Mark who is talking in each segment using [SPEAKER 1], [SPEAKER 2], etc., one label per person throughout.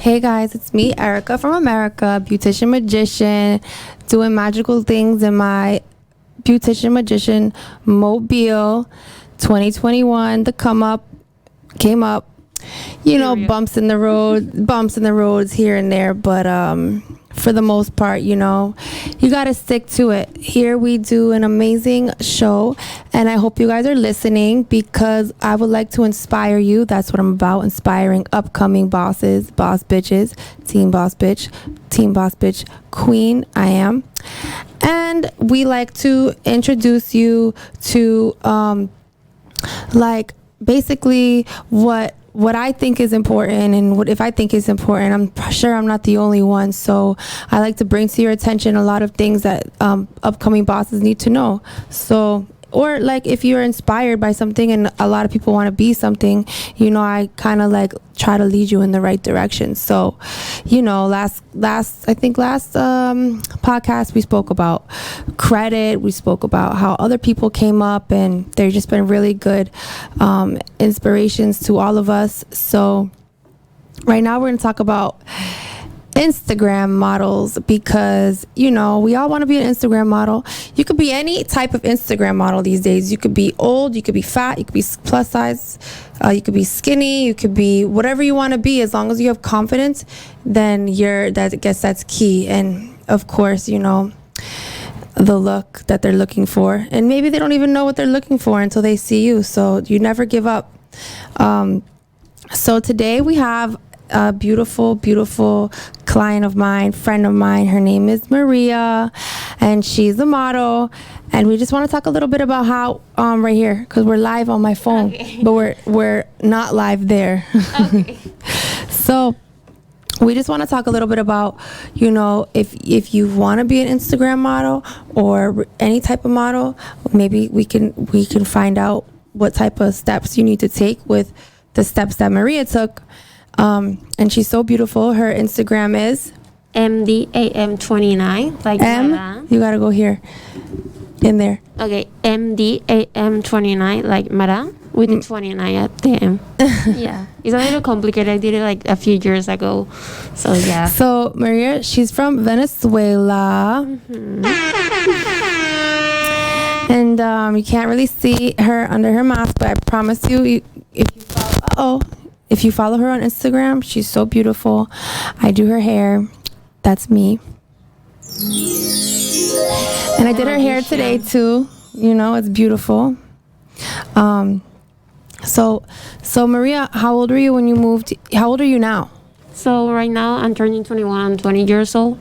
[SPEAKER 1] Hey guys, it's me, Erica from America, beautician magician, doing magical things in my beautician magician mobile. 2021, the came up, bumps in the roads here and there, but for the most part, you gotta stick to it. Here we do an amazing show, and I hope you guys are listening because I would like to inspire you. That's what I'm about, inspiring upcoming bosses, boss bitches, team boss bitch queen I am. And we like to introduce you to basically what I think is important, and what if I think is important. I'm sure I'm not the only one, so I like to bring to your attention a lot of things that upcoming bosses need to know. So, or like if you're inspired by something and a lot of people want to be something, I kind of like try to lead you in the right direction. So, last podcast we spoke about credit. We spoke about how other people came up, and they've just been really good inspirations to all of us. So right now we're going to talk about Instagram models because we all want to be an Instagram model. You could be any type of Instagram model these days. You could be old, you could be fat, you could be plus size, you could be skinny, you could be whatever you want to be. As long as you have confidence, then that's key. And of course, the look that they're looking for, and maybe they don't even know what they're looking for until they see you. So you never give up. So today we have a beautiful client of mine, friend of mine. Her name is Maria, and she's a model. And we just want to talk a little bit about how right here, because we're live on my phone, okay, but we're not live there. Okay. So we just want to talk a little bit about, if you want to be an Instagram model or any type of model, maybe we can find out what type of steps you need to take with the steps that Maria took. And she's so beautiful. Her Instagram is
[SPEAKER 2] MDAM29. Like
[SPEAKER 1] M. You gotta go here, in there.
[SPEAKER 2] Okay, MDAM29, like Mara, with the 29 at the end. Yeah, it's a little complicated. I did it like a few years ago, so yeah.
[SPEAKER 1] So Maria, she's from Venezuela, and you can't really see her under her mask, but I promise you, if you follow her on Instagram, she's so beautiful. I do her hair. That's me. And I did her hair today too. It's beautiful. So Maria, how old were you when you moved? How old are you now?
[SPEAKER 2] So right now I'm turning 21. I'm 20 years old.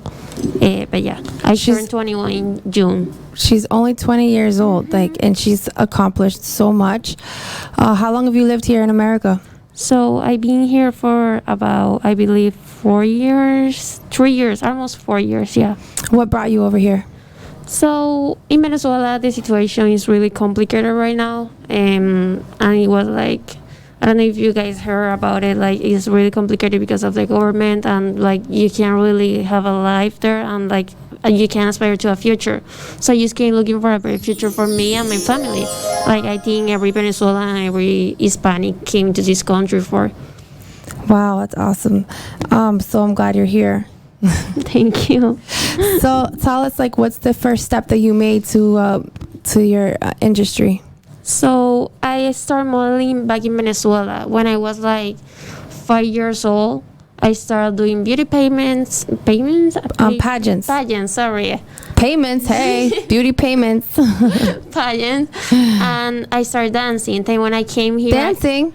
[SPEAKER 2] But yeah, I turned 21 in June.
[SPEAKER 1] She's only 20 years old, and she's accomplished so much. How long have you lived here in America?
[SPEAKER 2] So I've been here for about, I believe, 3 years, almost 4 years, yeah.
[SPEAKER 1] What brought you over here?
[SPEAKER 2] So in Venezuela, the situation is really complicated right now. And it was like, I don't know if you guys heard about it, like it's really complicated because of the government, and like you can't really have a life there, and like you can't aspire to a future. So I just came looking for a better future for me and my family. Like I think every Venezuelan and every Hispanic came to this country for.
[SPEAKER 1] Wow, that's awesome. So I'm glad you're here.
[SPEAKER 2] Thank you.
[SPEAKER 1] So tell us, what's the first step that you made to your industry?
[SPEAKER 2] So I started modeling back in Venezuela when I was like 5 years old. I started doing beauty pageants. Pageants, sorry.
[SPEAKER 1] Payments, hey, beauty payments.
[SPEAKER 2] Pageants. And I started dancing. Then when I came here.
[SPEAKER 1] Dancing?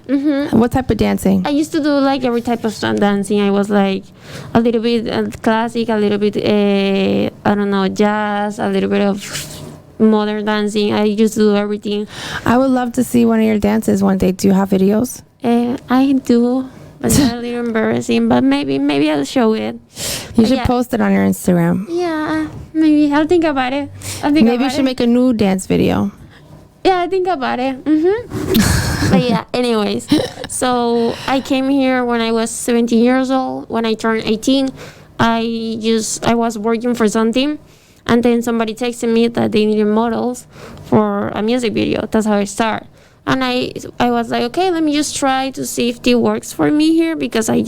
[SPEAKER 1] What type of dancing?
[SPEAKER 2] I used to do like every type of dancing. I was like a little bit classic, a little bit, jazz, a little bit of modern dancing. I used to do everything.
[SPEAKER 1] I would love to see one of your dances one day. Do you have videos?
[SPEAKER 2] I do. It's a little embarrassing, but maybe I'll show it.
[SPEAKER 1] You should post it on your Instagram.
[SPEAKER 2] Yeah, maybe. I'll think about it.
[SPEAKER 1] Maybe you should make a new dance video.
[SPEAKER 2] Yeah, I think about it. But yeah, anyways. So I came here when I was 17 years old. When I turned 18, I was working for something, and then somebody texted me that they needed models for a music video. That's how I started. And I was like, okay, let me just try to see if it works for me here, because I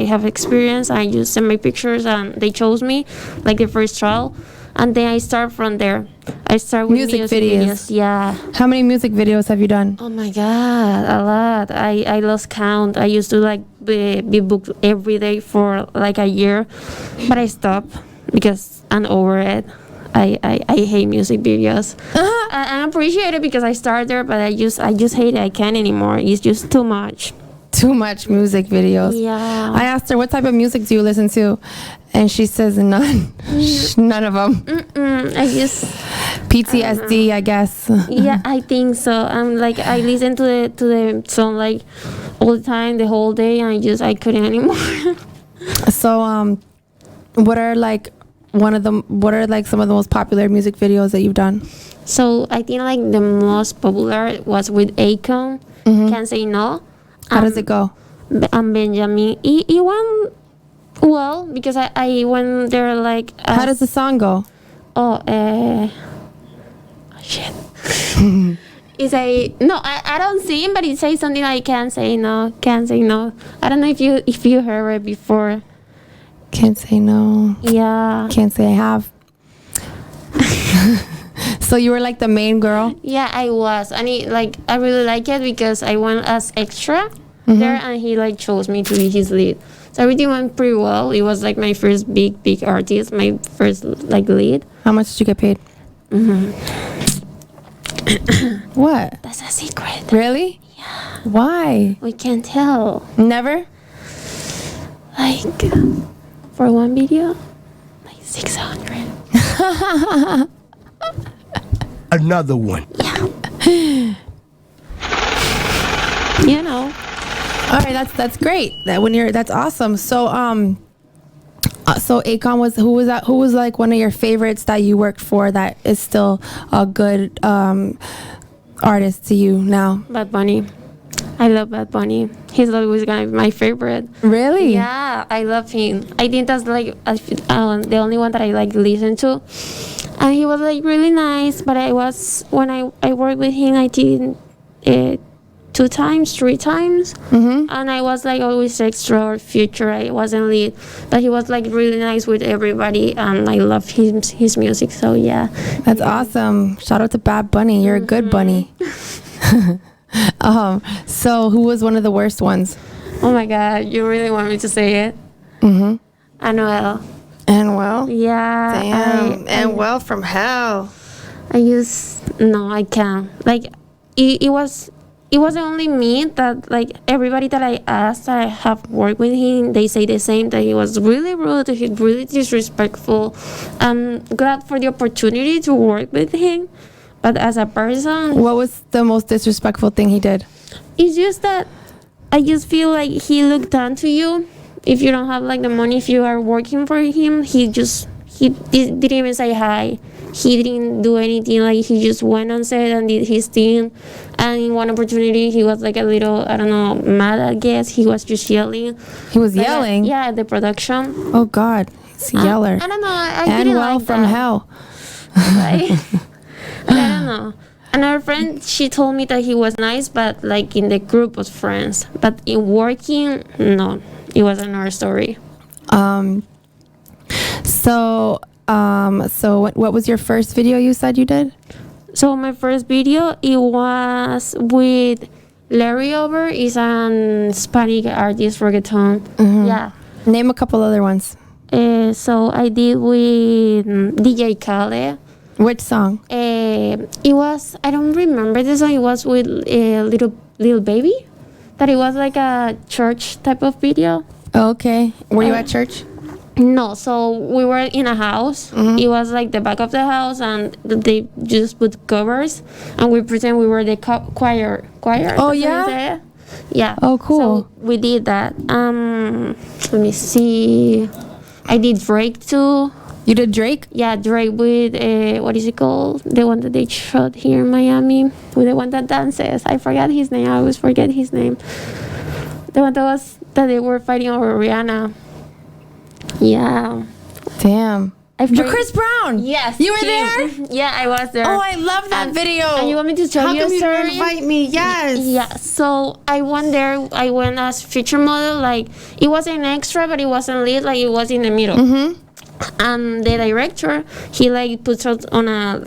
[SPEAKER 2] have experience. I just sent my pictures and they chose me, like the first trial. And then I start from there. I start with
[SPEAKER 1] Music videos.
[SPEAKER 2] Yeah.
[SPEAKER 1] How many music videos have you done?
[SPEAKER 2] Oh my God, a lot. I lost count. I used to like be booked every day for like a year, but I stopped because I'm over it. I hate music videos. I appreciate it because I started there, but I just hate it. I can't anymore. It's just too much.
[SPEAKER 1] Too much music videos.
[SPEAKER 2] Yeah.
[SPEAKER 1] I asked her, what type of music do you listen to? And she says none. None of them.
[SPEAKER 2] I just
[SPEAKER 1] PTSD, I guess.
[SPEAKER 2] yeah, I think so. I'm like, I listen to the song like all the time, the whole day, and I couldn't anymore.
[SPEAKER 1] So, what are like some of the most popular music videos that you've done?
[SPEAKER 2] So I think like the most popular was with Akon. Can't Say No.
[SPEAKER 1] How does it go?
[SPEAKER 2] And Benjamin. He won well because I went there like.
[SPEAKER 1] How does the song go?
[SPEAKER 2] Shit. It's I don't sing, but it says something like "Can't Say No, Can't Say No." I don't know if you heard it before.
[SPEAKER 1] Can't say no.
[SPEAKER 2] Yeah.
[SPEAKER 1] Can't say I have. So you were like the main girl?
[SPEAKER 2] Yeah, I was, and I really like it because I went as extra there, and he like chose me to be his lead. So everything went pretty well. It was like my first big artist, my first like lead.
[SPEAKER 1] How much did you get paid? What?
[SPEAKER 2] That's a secret.
[SPEAKER 1] Really?
[SPEAKER 2] Yeah.
[SPEAKER 1] Why?
[SPEAKER 2] We can't tell.
[SPEAKER 1] Never?
[SPEAKER 2] Like for one video, like 600.
[SPEAKER 3] Another one.
[SPEAKER 2] Yeah. You know.
[SPEAKER 1] All right, that's great. That's awesome. So so Akon who was like one of your favorites that you worked for that is still a good artist to you now?
[SPEAKER 2] Bad Bunny. I love Bad Bunny. He's always gonna be my favorite.
[SPEAKER 1] Really?
[SPEAKER 2] Yeah, I love him. I think that's like the only one that I like listen to. And he was like really nice, but when I worked with him, I did 2 times, 3 times, and I was like always extra or future. I wasn't lead, but he was like really nice with everybody, and I love his music. So yeah,
[SPEAKER 1] That's awesome. Shout out to Bad Bunny. You're a good bunny. So who was one of the worst ones?
[SPEAKER 2] Oh my God, you really want me to say it? Anuel.
[SPEAKER 1] Anuel?
[SPEAKER 2] Yeah.
[SPEAKER 1] Damn. Anuel from hell.
[SPEAKER 2] I can't. Like, it wasn't only me that, like, everybody that I asked that I have worked with him, they say the same, that he was really rude, he's really disrespectful. I'm glad for the opportunity to work with him, but as a person,
[SPEAKER 1] What was the most disrespectful thing he did?
[SPEAKER 2] it's just that I just feel like he looked down to you. If you don't have like the money, if you are working for him, he didn't even say hi. He didn't do anything. Like, he just went on set and did his thing. And in one opportunity, he was like a little, I don't know, mad, I guess. He was just yelling.
[SPEAKER 1] He was
[SPEAKER 2] Like,
[SPEAKER 1] yelling?
[SPEAKER 2] yeah, the production.
[SPEAKER 1] Oh God, he's a yeller.
[SPEAKER 2] I don't know. I didn't
[SPEAKER 1] Anuel
[SPEAKER 2] like
[SPEAKER 1] from
[SPEAKER 2] that.
[SPEAKER 1] hell.
[SPEAKER 2] Right? I don't know. Another friend, she told me that he was nice, but like in the group of friends. But in working, no. It was another story.
[SPEAKER 1] So what was your first video you said you did?
[SPEAKER 2] So my first video, it was with Larry Over. Is an Hispanic artist, reggaeton. Yeah.
[SPEAKER 1] Name a couple other ones.
[SPEAKER 2] So I did with DJ Khaled.
[SPEAKER 1] Which song?
[SPEAKER 2] It was, I don't remember the song. It was with little baby. That it was like a church type of video.
[SPEAKER 1] Okay. Were you at church?
[SPEAKER 2] No, so we were in a house. It was like the back of the house, and they just put covers, and we pretend we were the choir.
[SPEAKER 1] Oh, yeah?
[SPEAKER 2] Yeah.
[SPEAKER 1] Oh, cool.
[SPEAKER 2] So we did that. Let me see. I did Drake too.
[SPEAKER 1] You did Drake?
[SPEAKER 2] Yeah, Drake with what is it called? The one that they shot here in Miami, with the one that dances. I forgot his name. I always forget his name. The one that they were fighting over Rihanna. Yeah.
[SPEAKER 1] Damn. You're Chris Brown.
[SPEAKER 2] Yes.
[SPEAKER 1] You were
[SPEAKER 2] him.
[SPEAKER 1] there?
[SPEAKER 2] Yeah, I was there.
[SPEAKER 1] Oh, I love that video.
[SPEAKER 2] And you want me to tell
[SPEAKER 1] How
[SPEAKER 2] you
[SPEAKER 1] come
[SPEAKER 2] a
[SPEAKER 1] you
[SPEAKER 2] story?
[SPEAKER 1] didn't invite me? Yes.
[SPEAKER 2] Yeah, so I went there. I went as feature model. Like, it wasn't extra, but it wasn't lead. Like, it was in the middle. And the director, he like puts out on a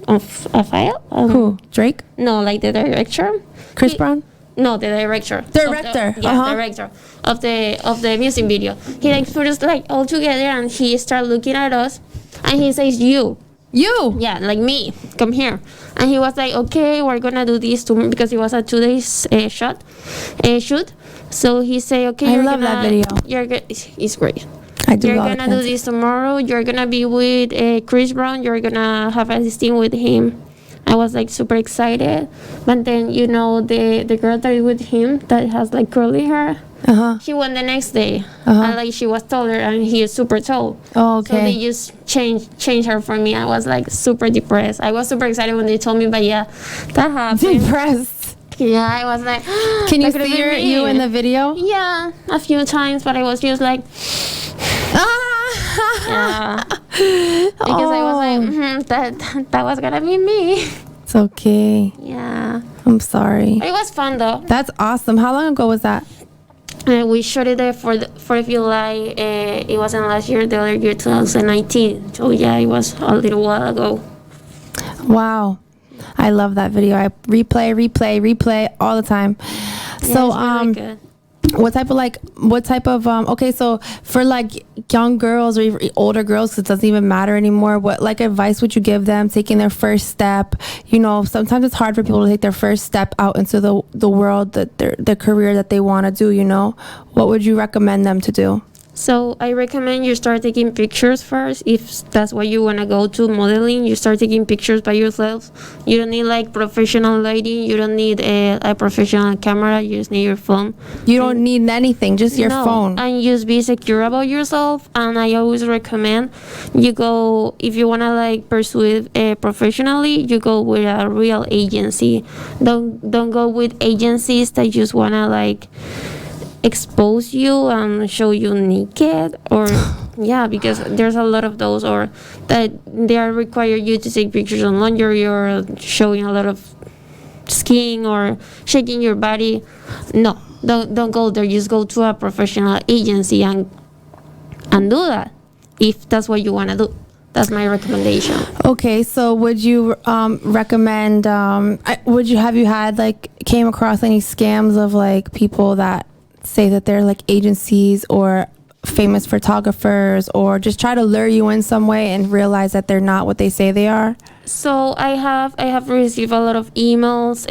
[SPEAKER 2] a file.
[SPEAKER 1] Who? Drake?
[SPEAKER 2] No, like the director.
[SPEAKER 1] Chris
[SPEAKER 2] He-
[SPEAKER 1] Brown?
[SPEAKER 2] No, the director.
[SPEAKER 1] Director,
[SPEAKER 2] Director of the music video. He like put us like all together, and he started looking at us, and he says, "You."
[SPEAKER 1] You.
[SPEAKER 2] Yeah, like me, come here. And he was like, okay, we're gonna do this tomorrow, because it was a 2 days shoot. So he said, okay,
[SPEAKER 1] I love that video.
[SPEAKER 2] It's great.
[SPEAKER 1] I do
[SPEAKER 2] You're
[SPEAKER 1] love
[SPEAKER 2] gonna do this tomorrow. You're gonna be with Chris Brown. You're gonna have a scene with him. I was like super excited. But then, you know, the girl that is with him that has like curly hair, she went the next day. And like she was taller, and he is super tall.
[SPEAKER 1] Oh,
[SPEAKER 2] So they
[SPEAKER 1] okay.
[SPEAKER 2] just changed her for me. I was like super depressed. I was super excited when they told me, but yeah, that happened.
[SPEAKER 1] Depressed.
[SPEAKER 2] Yeah, I was like,
[SPEAKER 1] Can you
[SPEAKER 2] that could've
[SPEAKER 1] see
[SPEAKER 2] been me.
[SPEAKER 1] you in the video?
[SPEAKER 2] Yeah, a few times, but I was just like, yeah, because I was like, that was gonna be me.
[SPEAKER 1] It's okay.
[SPEAKER 2] Yeah,
[SPEAKER 1] I'm sorry.
[SPEAKER 2] it was fun though.
[SPEAKER 1] That's awesome. How long ago was that?
[SPEAKER 2] We shot it there for July. It wasn't last year, the other year, 2019. So yeah, it was a little while ago.
[SPEAKER 1] Wow. I love that video. I replay all the time. So
[SPEAKER 2] Yeah, it's really good.
[SPEAKER 1] what type of okay, so for like young girls or even older girls, 'cause it doesn't even matter anymore, what like advice would you give them taking their first step? You know, sometimes it's hard for people to take their first step out into the world, that their career that they want to do, you know. What would you recommend them to do?
[SPEAKER 2] So I recommend you start taking pictures first. If that's what you want to go to, modeling, you start taking pictures by yourself. You don't need like professional lighting. You don't need a professional camera. You just need your phone.
[SPEAKER 1] You don't need anything, just your
[SPEAKER 2] No,
[SPEAKER 1] phone.
[SPEAKER 2] and just be secure about yourself. And I always recommend you go, if you want to like pursue it professionally, you go with a real agency. Don't go with agencies that just want to like expose you and show you naked, or yeah, because there's a lot of those, or that they are require you to take pictures on lingerie or showing a lot of skin or shaking your body. No, don't go there. Just go to a professional agency and do that if that's what you want to do. That's my recommendation.
[SPEAKER 1] Okay, so would you recommend have you had like came across any scams of like people that say that they're like agencies or famous photographers, or just try to lure you in some way and realize that they're not what they say they are?
[SPEAKER 2] So I have received a lot of emails,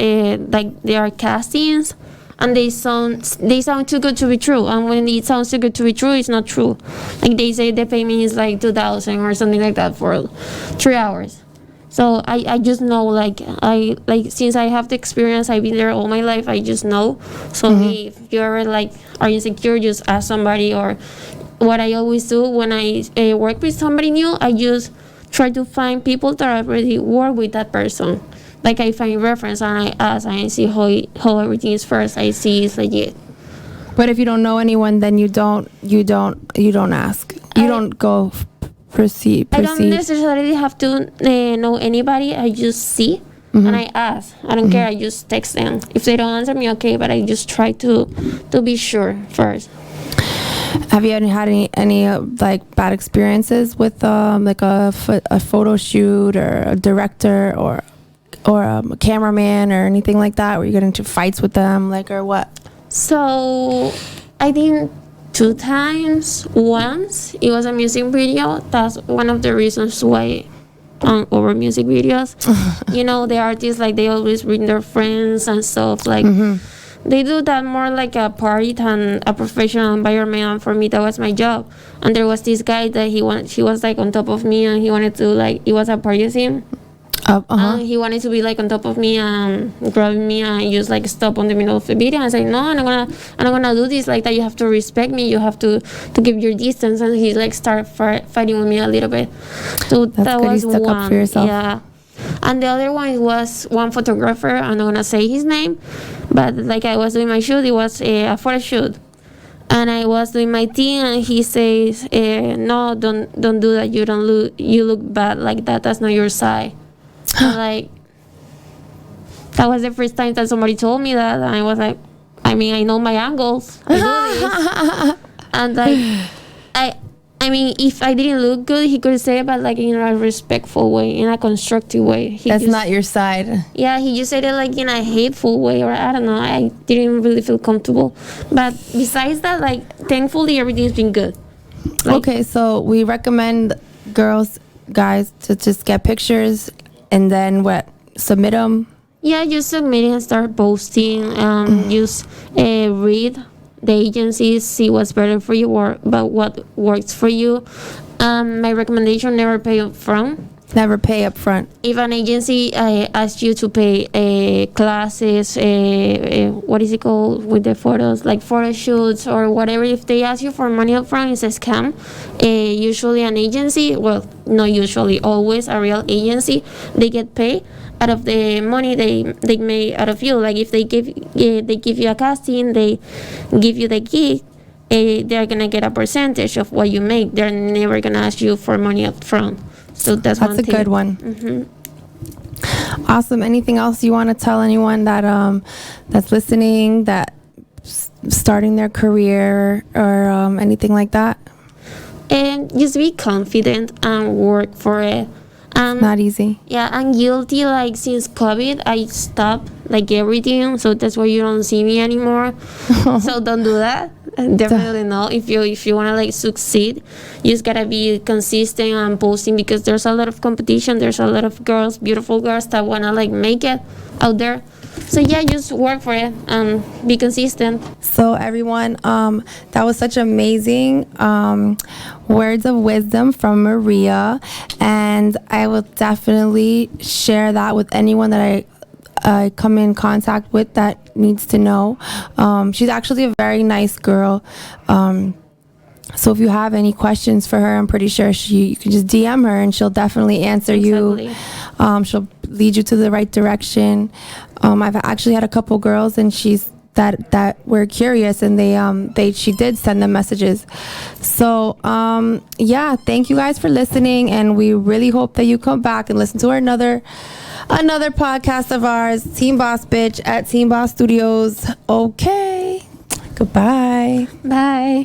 [SPEAKER 2] like they are castings, and they sound too good to be true. And when it sounds too good to be true, it's not true. Like they say the payment is like 2,000 or something like that for 3 hours. So I just know, like since I have the experience, I've been there all my life, I just know. So if you ever like are insecure, just ask somebody. Or what I always do when I work with somebody new, I just try to find people that already work with that person. Like I find reference and I ask and I see how everything is first. I see it's legit.
[SPEAKER 1] But if you don't know anyone, then you don't ask. You don't go proceed.
[SPEAKER 2] I don't necessarily have to know anybody. I just see and I ask. I don't care. I just text them. If they don't answer me, okay. But I just try to be sure first.
[SPEAKER 1] Have you had any like bad experiences with like a photo shoot or a director or a cameraman or anything like that, where you get into fights with them, like, or what?
[SPEAKER 2] So I think 2 times. Once it was a music video. That's one of the reasons why over music videos, you know, the artists, like, they always bring their friends and stuff, like they do that more like a party than a professional environment. And for me, that was my job. And there was this guy that he was like on top of me, and he wanted to, like, it was a party scene. He wanted to be like on top of me and grabbing me and just like stop on the middle of the video. I said, no, I'm not gonna do this like that. You have to respect me. You have to give your distance. And he like started fighting with me a little bit. So that
[SPEAKER 1] good.
[SPEAKER 2] was
[SPEAKER 1] You stuck
[SPEAKER 2] one.
[SPEAKER 1] up for yourself.
[SPEAKER 2] Yeah. And the other one was one photographer. I'm not gonna say his name, but like I was doing my shoot. It was a photo shoot. and I was doing my thing, and he says, "No, don't do that. You look bad like that. That's not your side." And like, that was the first time that somebody told me that, and I was like, I mean, I know my angles. I do this. And like, I mean, if I didn't look good, he could say it, but like in a respectful way, in a constructive way.
[SPEAKER 1] That's not your side.
[SPEAKER 2] Yeah, he just said it like in a hateful way, or I don't know. I didn't really feel comfortable. But besides that, like, thankfully, everything's been good. Like,
[SPEAKER 1] Okay, so we recommend guys, to just get pictures and then submit them.
[SPEAKER 2] yeah, just submit it and start posting. Just read the agencies, see what's better for you or about what works for you. My recommendation: never pay up front.
[SPEAKER 1] Never pay up front.
[SPEAKER 2] If an agency asks you to pay classes, what is it called with the photos, like photo shoots or whatever, if they ask you for money up front, it's a scam. Usually an agency, well, not usually, always a real agency, they get paid out of the money they make out of you. Like if they give you a casting, they give you the gig, they're gonna get a percentage of what you make. They're never gonna ask you for money up front. So that's
[SPEAKER 1] a good one. Awesome. Anything else you want to tell anyone that that's listening, that starting their career or anything like that?
[SPEAKER 2] And just be confident and work for it.
[SPEAKER 1] Not easy.
[SPEAKER 2] Yeah, I'm guilty. Like since COVID, I stopped like everything. So that's why you don't see me anymore. So don't do that. Definitely not. If you wanna like succeed, you just gotta be consistent and posting, because there's a lot of competition. There's a lot of girls, beautiful girls, that wanna like make it out there. So yeah, just work for it and be consistent.
[SPEAKER 1] So everyone, that was such amazing words of wisdom from Maria, and I will definitely share that with anyone that I come in contact with that needs to know. She's actually a very nice girl. So if you have any questions for her, I'm pretty sure you can just DM her and she'll definitely answer you. She'll lead you to the right direction. I've actually had a couple girls, and that were curious, and she did send them messages. So yeah, thank you guys for listening, and we really hope that you come back and listen to another podcast of ours, Team Boss Bitch at Team Boss Studios. Okay, goodbye.
[SPEAKER 2] Bye.